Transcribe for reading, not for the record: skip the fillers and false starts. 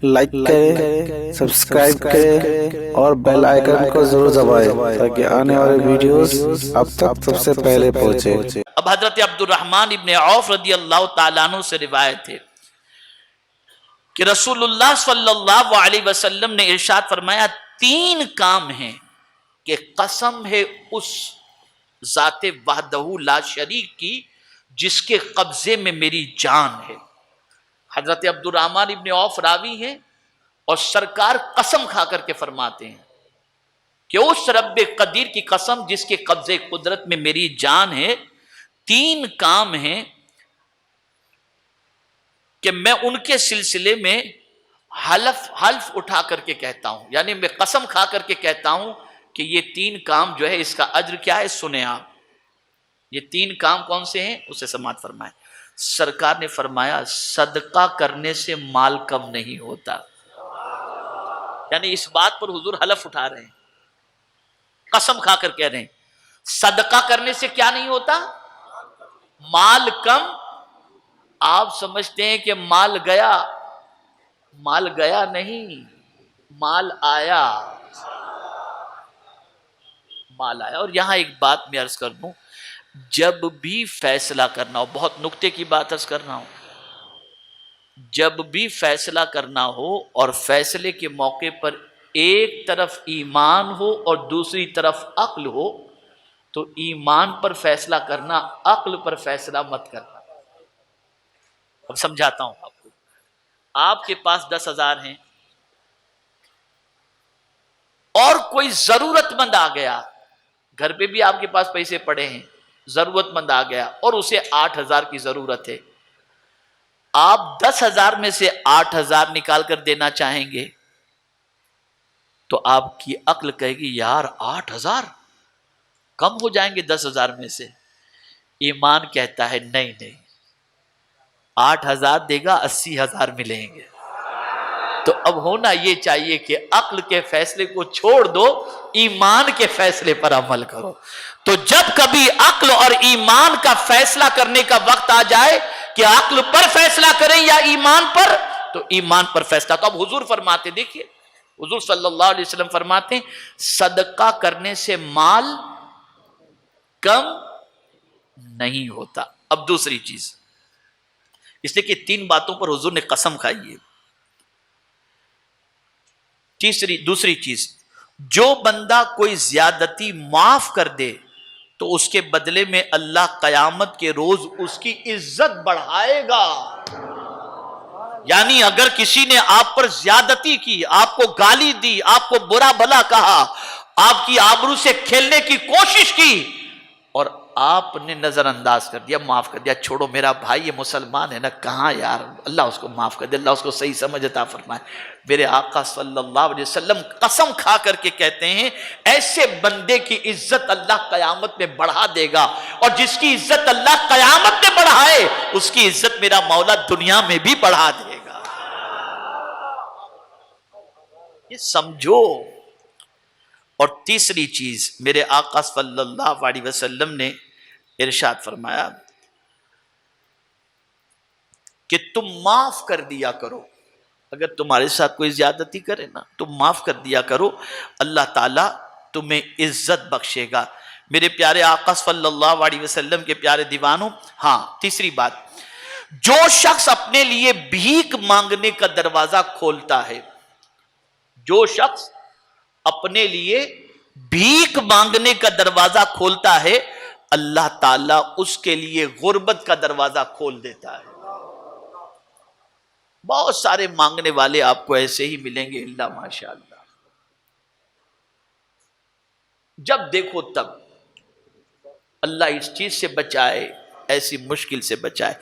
Like کریں، subscribe کریں اور بیل آئیکن کو ضرور دبائیں تاکہ آنے والے ویڈیوز اب تک سب سے پہلے پہنچے۔ اب حضرت عبد الرحمن ابن عوف رضی اللہ تعالیٰ عنہ سے روایت ہے کہ رسول اللہ صلی اللہ علیہ وسلم نے ارشاد فرمایا، تین کام ہیں کہ قسم ہے اس ذات وحدہ لا شریک کی جس کے قبضے میں میری جان ہے۔ حضرت عبد الرحمن ابن عوف راوی ہیں اور سرکار قسم کھا کر کے فرماتے ہیں کہ اس رب قدیر کی قسم جس کے قبضے قدرت میں میری جان ہے، تین کام ہیں کہ میں ان کے سلسلے میں حلف اٹھا کر کے کہتا ہوں، یعنی میں قسم کھا کر کے کہتا ہوں کہ یہ تین کام جو ہے اس کا اجر کیا ہے، سنیں آپ یہ تین کام کون سے ہیں، اسے سماعت فرمائیں۔ سرکار نے فرمایا، صدقہ کرنے سے مال کم نہیں ہوتا، یعنی اس بات پر حضور حلف اٹھا رہے ہیں، قسم کھا کر کہہ رہے ہیں صدقہ کرنے سے کیا نہیں ہوتا، مال کم۔ آپ سمجھتے ہیں کہ مال گیا نہیں، مال آیا۔ اور یہاں ایک بات میں عرض کر دوں، جب بھی فیصلہ کرنا ہو، بہت نکتے کی بات عرض کرنا ہو، جب بھی فیصلہ کرنا ہو اور فیصلے کے موقع پر ایک طرف ایمان ہو اور دوسری طرف عقل ہو، تو ایمان پر فیصلہ کرنا، عقل پر فیصلہ مت کرنا۔ اب سمجھاتا ہوں آپ کو، آپ کے پاس 10,000 ہیں اور کوئی ضرورت مند آ گیا، گھر پہ بھی آپ کے پاس پیسے پڑے ہیں، ضرورت مند آ گیا اور اسے 8,000 کی ضرورت ہے، آپ 10,000 میں سے 8,000 نکال کر دینا چاہیں گے تو آپ کی عقل کہے گی یار 8,000 کم ہو جائیں گے 10,000 میں سے۔ ایمان کہتا ہے نہیں، 8,000 دے گا 80,000 ملیں گے۔ تو اب ہونا یہ چاہیے کہ عقل کے فیصلے کو چھوڑ دو، ایمان کے فیصلے پر عمل کرو۔ تو جب کبھی عقل اور ایمان کا فیصلہ کرنے کا وقت آ جائے کہ عقل پر فیصلہ کریں یا ایمان پر، تو ایمان پر فیصلہ۔ تو اب حضور فرماتے، دیکھیے حضور صلی اللہ علیہ وسلم فرماتے ہیں صدقہ کرنے سے مال کم نہیں ہوتا۔ اب دوسری چیز، اس لیے کہ تین باتوں پر حضور نے قسم کھائی ہے۔ دوسری چیز، جو بندہ کوئی زیادتی معاف کر دے تو اس کے بدلے میں اللہ قیامت کے روز اس کی عزت بڑھائے گا۔ یعنی اگر کسی نے آپ پر زیادتی کی، آپ کو گالی دی، آپ کو برا بھلا کہا، آپ کی آبرو سے کھیلنے کی کوشش کی اور آپ نے نظر انداز کر دیا، معاف کر دیا، چھوڑو میرا بھائی یہ مسلمان ہے نا، کہاں یار، اللہ اس کو معاف کر دے، اللہ اس کو صحیح سمجھ عطا فرمائے۔ میرے آقا صلی اللہ علیہ وسلم قسم کھا کر کے کہتے ہیں ایسے بندے کی عزت اللہ قیامت میں بڑھا دے گا، اور جس کی عزت اللہ قیامت میں بڑھائے اس کی عزت میرا مولا دنیا میں بھی بڑھا دے گا۔ یہ سمجھو۔ اور تیسری چیز، میرے آقا صلی اللہ علیہ وسلم نے ارشاد فرمایا کہ تم معاف کر دیا کرو، اگر تمہارے ساتھ کوئی زیادتی کرے نا تو معاف کر دیا کرو، اللہ تعالیٰ تمہیں عزت بخشے گا۔ میرے پیارے آقا صلی اللہ علیہ وسلم کے پیارے دیوانوں، ہاں تیسری بات، جو شخص اپنے لیے بھیک مانگنے کا دروازہ کھولتا ہے، جو شخص اپنے لیے بھیک مانگنے کا دروازہ کھولتا ہے، اللہ تعالیٰ اس کے لیے غربت کا دروازہ کھول دیتا ہے۔ بہت سارے مانگنے والے آپ کو ایسے ہی ملیں گے، اللہ ماشاءاللہ، جب دیکھو تب۔ اللہ اس چیز سے بچائے، ایسی مشکل سے بچائے۔